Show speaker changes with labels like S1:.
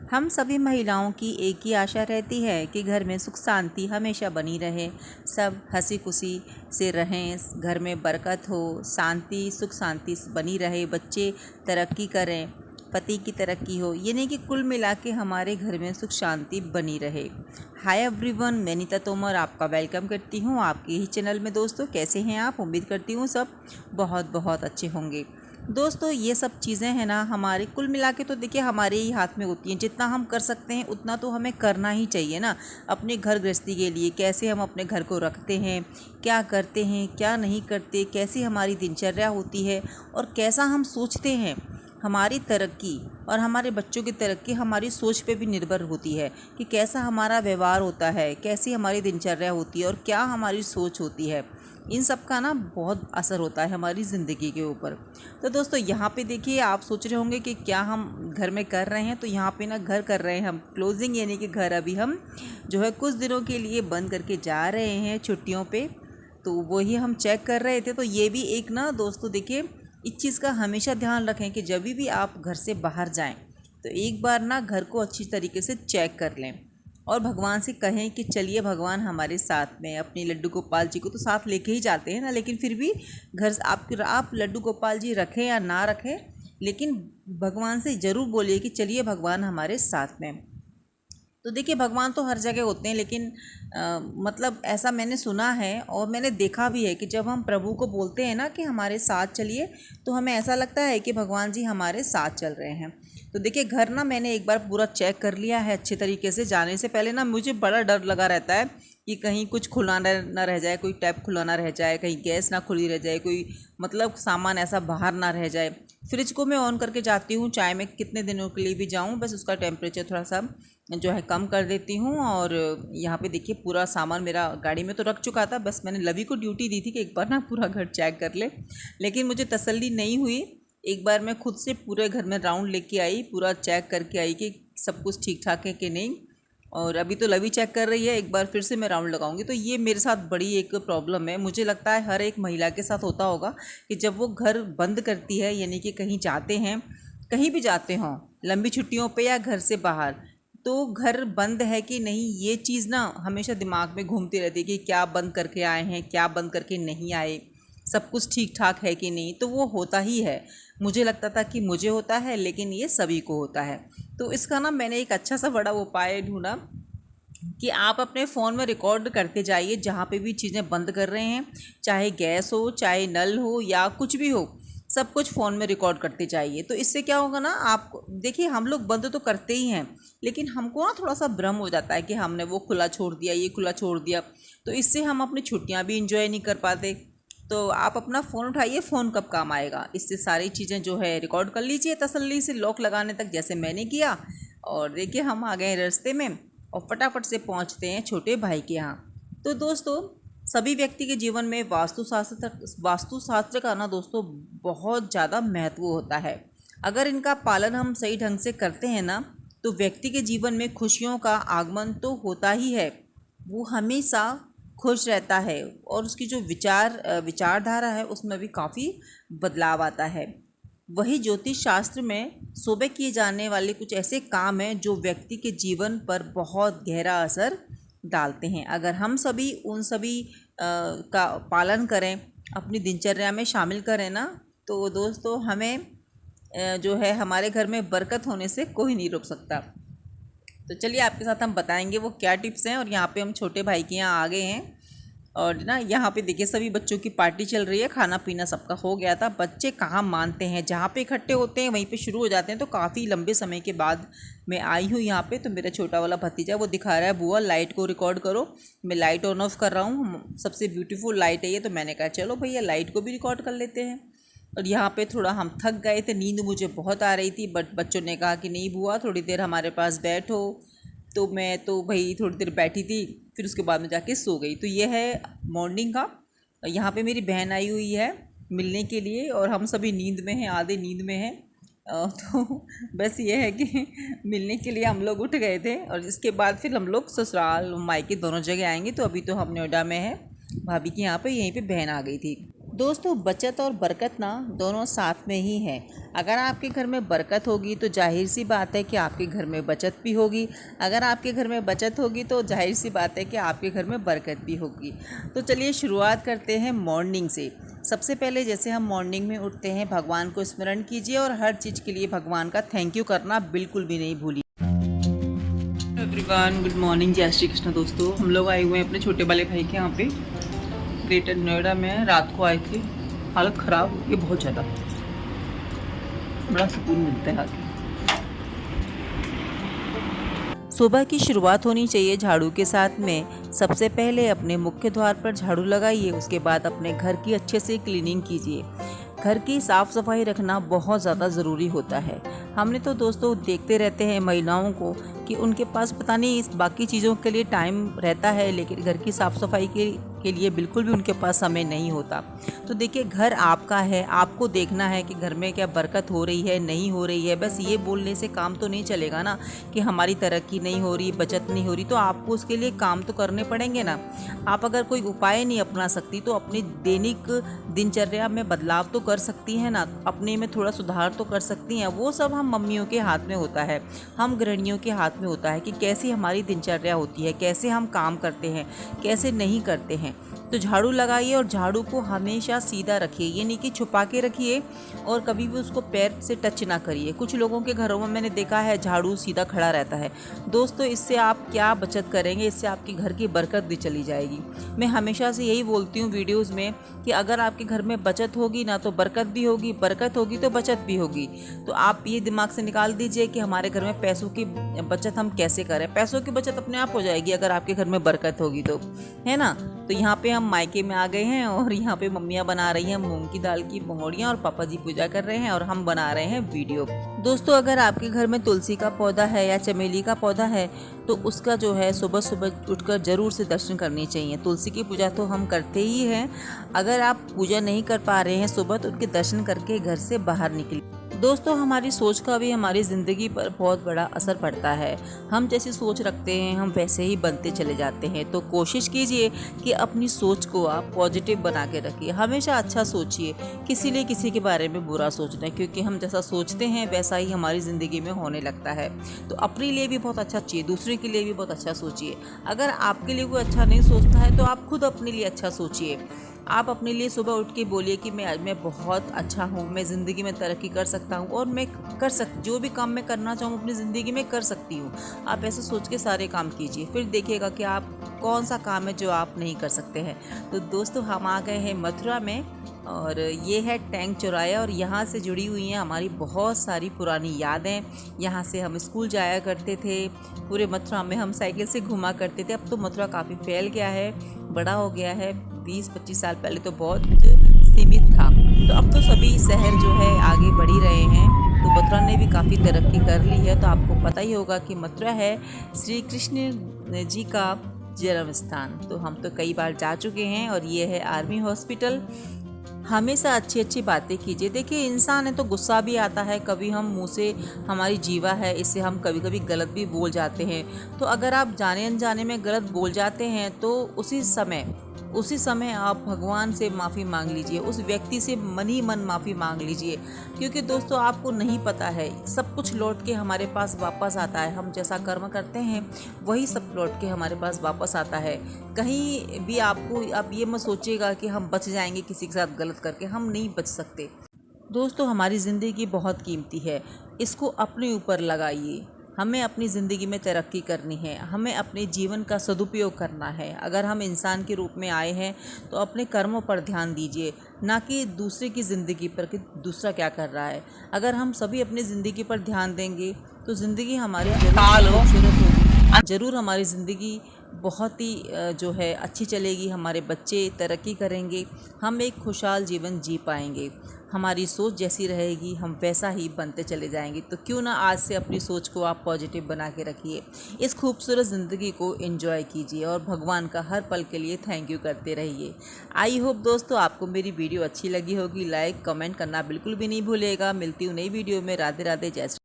S1: हम सभी महिलाओं की एक ही आशा रहती है कि घर में सुख शांति हमेशा बनी रहे, सब हंसी खुशी से रहें, घर में बरकत हो, शांति सुख शांति बनी रहे, बच्चे तरक्की करें, पति की तरक्की हो, ये नहीं कि कुल मिला के हमारे घर में सुख शांति बनी रहे। हाय एवरीवन, मैं नीता तोमर आपका वेलकम करती हूँ आपके ही चैनल में। दोस्तों, कैसे हैं आप? उम्मीद करती हूँ सब बहुत बहुत अच्छे होंगे। दोस्तों, ये सब चीज़ें हैं ना, हमारे कुल मिला के तो देखिए हमारे ही हाथ में होती हैं। जितना हम कर सकते हैं उतना तो हमें करना ही चाहिए ना, अपने घर गृहस्थी के लिए। कैसे हम अपने घर को रखते हैं, क्या करते हैं, क्या नहीं करते, कैसी हमारी दिनचर्या होती है और कैसा हम सोचते हैं। हमारी तरक्की और हमारे बच्चों की तरक्की हमारी सोच पे भी निर्भर होती है कि कैसा हमारा व्यवहार होता है, कैसी हमारी दिनचर्या होती है और क्या हमारी सोच होती है। इन सब का ना बहुत असर होता है हमारी ज़िंदगी के ऊपर। तो दोस्तों, यहाँ पे देखिए, आप सोच रहे होंगे कि क्या हम घर में कर रहे हैं। तो यहाँ पे ना घर कर रहे हैं हम क्लोजिंग, यानी कि घर अभी हम जो है कुछ दिनों के लिए बंद करके जा रहे हैं छुट्टियों पे। तो वही हम चेक कर रहे थे। तो ये भी एक ना दोस्तों देखिए, इस चीज़ का हमेशा ध्यान रखें कि जब भी आप घर से बाहर जाएं तो एक बार ना घर को अच्छी तरीके से चेक कर लें और भगवान से कहें कि चलिए भगवान हमारे साथ में। अपनी लड्डू गोपाल जी को तो साथ लेके ही जाते हैं ना, लेकिन फिर भी घर आप लड्डू गोपाल जी रखें या ना रखें, लेकिन भगवान से ज़रूर बोलिए कि चलिए भगवान हमारे साथ में। तो देखिए, भगवान तो हर जगह होते हैं, लेकिन मतलब ऐसा मैंने सुना है और मैंने देखा भी है कि जब हम प्रभु को बोलते हैं ना कि हमारे साथ चलिए, तो हमें ऐसा लगता है कि भगवान जी हमारे साथ चल रहे हैं। तो देखिए, घर ना मैंने एक बार पूरा चेक कर लिया है अच्छे तरीके से। जाने से पहले ना मुझे बड़ा डर लगा रहता है कि कहीं कुछ खुला ना रह जाए, कोई टैप खुला ना रह जाए, कहीं गैस ना खुली रह जाए, कोई मतलब सामान ऐसा बाहर ना रह जाए। फ्रिज को मैं ऑन करके जाती हूँ, चाहे मैं कितने दिनों के लिए भी जाऊँ, बस उसका टेम्परेचर थोड़ा सा जो है कम कर देती हूँ। और यहाँ पे देखिए, पूरा सामान मेरा गाड़ी में तो रख चुका था, बस मैंने लवी को ड्यूटी दी थी कि एक बार ना पूरा घर चेक कर ले। लेकिन मुझे तसल्ली नहीं हुई। एक बार मैं खुद से पूरे घर में राउंड लेके आई, पूरा चेक करके आई कि सब कुछ ठीक ठाक है कि नहीं। और अभी तो लवी चेक कर रही है, एक बार फिर से मैं राउंड लगाऊंगी। तो ये मेरे साथ बड़ी एक प्रॉब्लम है, मुझे लगता है हर एक महिला के साथ होता होगा कि जब वो घर बंद करती है, यानी कि कहीं जाते हैं, कहीं भी जाते हों, लंबी छुट्टियों पे या घर से बाहर, तो घर बंद है कि नहीं, ये चीज़ ना हमेशा दिमाग में घूमती रहती है कि क्या बंद करके आए हैं, क्या बंद करके नहीं आए, सब कुछ ठीक ठाक है कि नहीं। तो वो होता ही है। मुझे लगता था कि मुझे होता है, लेकिन ये सभी को होता है। तो इसका ना मैंने एक अच्छा सा बड़ा उपाय ढूंढा कि आप अपने फ़ोन में रिकॉर्ड करते जाइए जहाँ पे भी चीज़ें बंद कर रहे हैं, चाहे गैस हो, चाहे नल हो या कुछ भी हो, सब कुछ फ़ोन में रिकॉर्ड करते जाइए। तो इससे क्या होगा ना, आप देखिए, हम लोग बंद तो करते ही हैं, लेकिन हमको ना थोड़ा सा भ्रम हो जाता है कि हमने वो खुला छोड़ दिया, ये खुला छोड़ दिया। तो इससे हम अपनी छुट्टियाँ भी इंजॉय नहीं कर पाते। तो आप अपना फ़ोन उठाइए, फ़ोन कब काम आएगा, इससे सारी चीज़ें जो है रिकॉर्ड कर लीजिए तसल्ली से, लॉक लगाने तक जैसे मैंने किया। और देखिए, हम आ गए रास्ते में और फटाफट से पहुंचते हैं छोटे भाई के यहाँ। तो दोस्तों, सभी व्यक्ति के जीवन में वास्तुशास्त्र का ना दोस्तों बहुत ज़्यादा महत्व होता है। अगर इनका पालन हम सही ढंग से करते हैं ना, तो व्यक्ति के जीवन में खुशियों का आगमन तो होता ही है। वो हमेशा खुश रहता है और उसकी जो विचारधारा है उसमें भी काफ़ी बदलाव आता है। वही ज्योतिष शास्त्र में सुबह किए जाने वाले कुछ ऐसे काम हैं जो व्यक्ति के जीवन पर बहुत गहरा असर डालते हैं। अगर हम सभी उन सभी का पालन करें, अपनी दिनचर्या में शामिल करें ना, तो दोस्तों हमें जो है हमारे घर में बरकत होने से कोई नहीं रोक सकता। तो चलिए, आपके साथ हम बताएंगे वो क्या टिप्स हैं। और यहाँ पे हम छोटे भाई के यहाँ आ गए हैं और ना यहाँ पे देखिए, सभी बच्चों की पार्टी चल रही है, खाना पीना सबका हो गया था। बच्चे कहाँ मानते हैं, जहाँ पे इकट्ठे होते हैं वहीं पे शुरू हो जाते हैं। तो काफ़ी लंबे समय के बाद मैं आई हूँ यहाँ पे। तो मेरा छोटा वाला भतीजा वो दिखा रहा है, बुआ लाइट को रिकॉर्ड करो। मैं लाइट ऑन ऑफ कर रहा हूँ, सबसे ब्यूटीफुल लाइट है ये। तो मैंने कहा चलो भैया लाइट को भी रिकॉर्ड कर लेते हैं। और यहाँ पे थोड़ा हम थक गए थे, नींद मुझे बहुत आ रही थी, बट बच्चों ने कहा कि नहीं बुआ, थोड़ी देर हमारे पास बैठो। तो मैं तो भाई थोड़ी देर बैठी थी, फिर उसके बाद में जाके सो गई। तो ये है मॉर्निंग का। यहाँ पे मेरी बहन आई हुई है मिलने के लिए और हम सभी नींद में हैं, आधे नींद में हैं। तो बस ये है कि मिलने के लिए हम लोग उठ गए थे और इसके बाद फिर हम लोग ससुराल मायके दोनों जगह आएंगे। तो अभी तो हम नोएडा में हैं, भाभी के यहाँ पे, यहीं पे बहन आ गई थी। दोस्तों बचत और बरकत ना दोनों साथ में ही है। अगर आपके घर में बरकत होगी तो जाहिर सी बात है कि आपके घर में बचत भी होगी। अगर आपके घर में बचत होगी तो जाहिर सी बात है कि आपके घर में बरकत भी होगी। तो चलिए शुरुआत करते हैं मॉर्निंग से। सबसे पहले जैसे हम मॉर्निंग में उठते हैं, भगवान को स्मरण कीजिए और हर चीज़ के लिए भगवान का थैंक यू करना बिल्कुल भी नहीं भूलिए। एवरीवन, गुड मॉर्निंग, जय श्री कृष्ण। दोस्तों हम लोग आए हुए हैं अपने छोटे वाले भाई के यहाँ पे, ग्रेटर नोएडा में। रात को आए थे, हालत ख़राब हो गई बहुत ज़्यादा। बड़ा सुकून मिलता है आके। सुबह की शुरुआत होनी चाहिए झाड़ू के साथ में। सबसे पहले अपने मुख्य द्वार पर झाड़ू लगाइए, उसके बाद अपने घर की अच्छे से क्लीनिंग कीजिए। घर की साफ़ सफाई रखना बहुत ज़्यादा ज़रूरी होता है। हमने तो दोस्तों देखते रहते हैं महिलाओं को कि उनके पास पता नहीं इस बाकी चीज़ों के लिए टाइम रहता है, लेकिन घर की साफ़ सफाई के लिए बिल्कुल भी उनके पास समय नहीं होता। तो देखिए, घर आपका है, आपको देखना है कि घर में क्या बरकत हो रही है, नहीं हो रही है। बस ये बोलने से काम तो नहीं चलेगा ना कि हमारी तरक्की नहीं हो रही, बचत नहीं हो रही। तो आपको उसके लिए काम तो करने पड़ेंगे ना। आप अगर कोई उपाय नहीं अपना सकती तो अपनी दैनिक दिनचर्या में बदलाव तो कर सकती हैं ना, अपने में थोड़ा सुधार तो कर सकती हैं। वो सब हम मम्मियों के हाथ में होता है, हम गृहिणियों के हाथ में होता है कि कैसी हमारी दिनचर्या होती है, कैसे हम काम करते हैं, कैसे नहीं करते हैं। तो झाड़ू लगाइए और झाड़ू को हमेशा सीधा रखिए, ये नहीं कि छुपा के रखिए और कभी भी उसको पैर से टच ना करिए। कुछ लोगों के घरों में मैंने देखा है झाड़ू सीधा खड़ा रहता है। दोस्तों इससे आप क्या बचत करेंगे, इससे आपके घर की बरकत भी चली जाएगी। मैं हमेशा से यही बोलती हूँ वीडियोज़ में कि अगर आपके घर में बचत होगी ना तो बरकत भी होगी, बरकत होगी तो बचत भी होगी। तो आप ये दिमाग से निकाल दीजिए कि हमारे घर में पैसों की बचत हम कैसे करें। पैसों की बचत अपने आप हो जाएगी अगर आपके घर में बरकत होगी तो, है ना। तो यहाँ पे हम मायके में आ गए हैं और यहाँ पे मम्मियाँ बना रही हैं मूंग की दाल की भंगोड़ियाँ और पापा जी पूजा कर रहे हैं और हम बना रहे हैं वीडियो। दोस्तों अगर आपके घर में तुलसी का पौधा है या चमेली का पौधा है तो उसका जो है सुबह सुबह उठकर जरूर से दर्शन करनी चाहिए। तुलसी की पूजा तो हम करते ही हैं। अगर आप पूजा नहीं कर पा रहे हैं सुबह तो उनके दर्शन करके घर से बाहर निकलिए। दोस्तों हमारी सोच का भी हमारी ज़िंदगी पर बहुत बड़ा असर पड़ता है। हम जैसी सोच रखते हैं हम वैसे ही बनते चले जाते हैं। तो कोशिश कीजिए कि अपनी सोच को आप पॉजिटिव बना के रखिए, हमेशा अच्छा सोचिए। किसी ने किसी के बारे में बुरा सोचना है, क्योंकि हम जैसा सोचते हैं वैसा ही हमारी ज़िंदगी में होने लगता है। तो अपने लिए भी बहुत अच्छा चाहिए, दूसरे के लिए भी बहुत अच्छा सोचिए। अगर आपके लिए कोई अच्छा नहीं सोचता है तो आप खुद अपने लिए अच्छा सोचिए। आप अपने लिए सुबह उठ के बोलिए कि मैं बहुत अच्छा हूँ, मैं ज़िंदगी में तरक्की कर सकता हूँ और मैं जो भी काम मैं करना चाहूँ अपनी ज़िंदगी में कर सकती हूँ। आप ऐसे सोच के सारे काम कीजिए, फिर देखिएगा कि आप कौन सा काम है जो आप नहीं कर सकते हैं। तो दोस्तों हम आ गए हैं मथुरा में और ये है टैंक चौराया और यहाँ से जुड़ी हुई हैं हमारी बहुत सारी पुरानी यादें। यहाँ से हम स्कूल जाया करते थे, पूरे मथुरा में हम साइकिल से घुमा करते थे। अब तो मथुरा काफ़ी फैल गया है, बड़ा हो गया है। 20-25 साल पहले तो बहुत सीमित था। तो अब तो सभी शहर जो है आगे बढ़ ही रहे हैं। तो मथुरा ने भी काफ़ी तरक्की कर ली है। तो आपको पता ही होगा कि मथुरा है श्री कृष्ण जी का जन्म स्थान। तो हम तो कई बार जा चुके हैं और ये है आर्मी हॉस्पिटल। हमेशा अच्छी अच्छी बातें कीजिए। देखिए इंसान है तो गुस्सा भी आता है, कभी हम मुंह से, हमारी जीवा है इससे हम कभी कभी गलत भी बोल जाते हैं। तो अगर आप जाने अनजाने में गलत बोल जाते हैं तो उसी समय आप भगवान से माफ़ी मांग लीजिए, उस व्यक्ति से मन ही मन माफ़ी मांग लीजिए। क्योंकि दोस्तों आपको नहीं पता है, सब कुछ लौट के हमारे पास वापस आता है। हम जैसा कर्म करते हैं वही सब लौट के हमारे पास वापस आता है। कहीं भी आप ये मत सोचिएगा कि हम बच जाएंगे किसी के साथ गलत करके, हम नहीं बच सकते। दोस्तों हमारी ज़िंदगी बहुत कीमती है, इसको अपने ऊपर लगाइए। हमें अपनी ज़िंदगी में तरक्की करनी है, हमें अपने जीवन का सदुपयोग करना है। अगर हम इंसान के रूप में आए हैं तो अपने कर्मों पर ध्यान दीजिए, ना कि दूसरे की ज़िंदगी पर कि दूसरा क्या कर रहा है। अगर हम सभी अपनी ज़िंदगी पर ध्यान देंगे तो ज़िंदगी हमारी खूबसूरत होगी, ज़रूर हमारी ज़िंदगी बहुत ही जो है अच्छी चलेगी। हमारे बच्चे तरक्की करेंगे, हम एक खुशहाल जीवन जी पाएंगे। हमारी सोच जैसी रहेगी हम वैसा ही बनते चले जाएंगे। तो क्यों ना आज से अपनी सोच को आप पॉजिटिव बना के रखिए, इस खूबसूरत ज़िंदगी को एंजॉय कीजिए और भगवान का हर पल के लिए थैंक यू करते रहिए। आई होप दोस्तों आपको मेरी वीडियो अच्छी लगी होगी। लाइक कमेंट करना बिल्कुल भी नहीं भूलिएगा। मिलती हूँ नई वीडियो में। राधे राधे, जय श्री।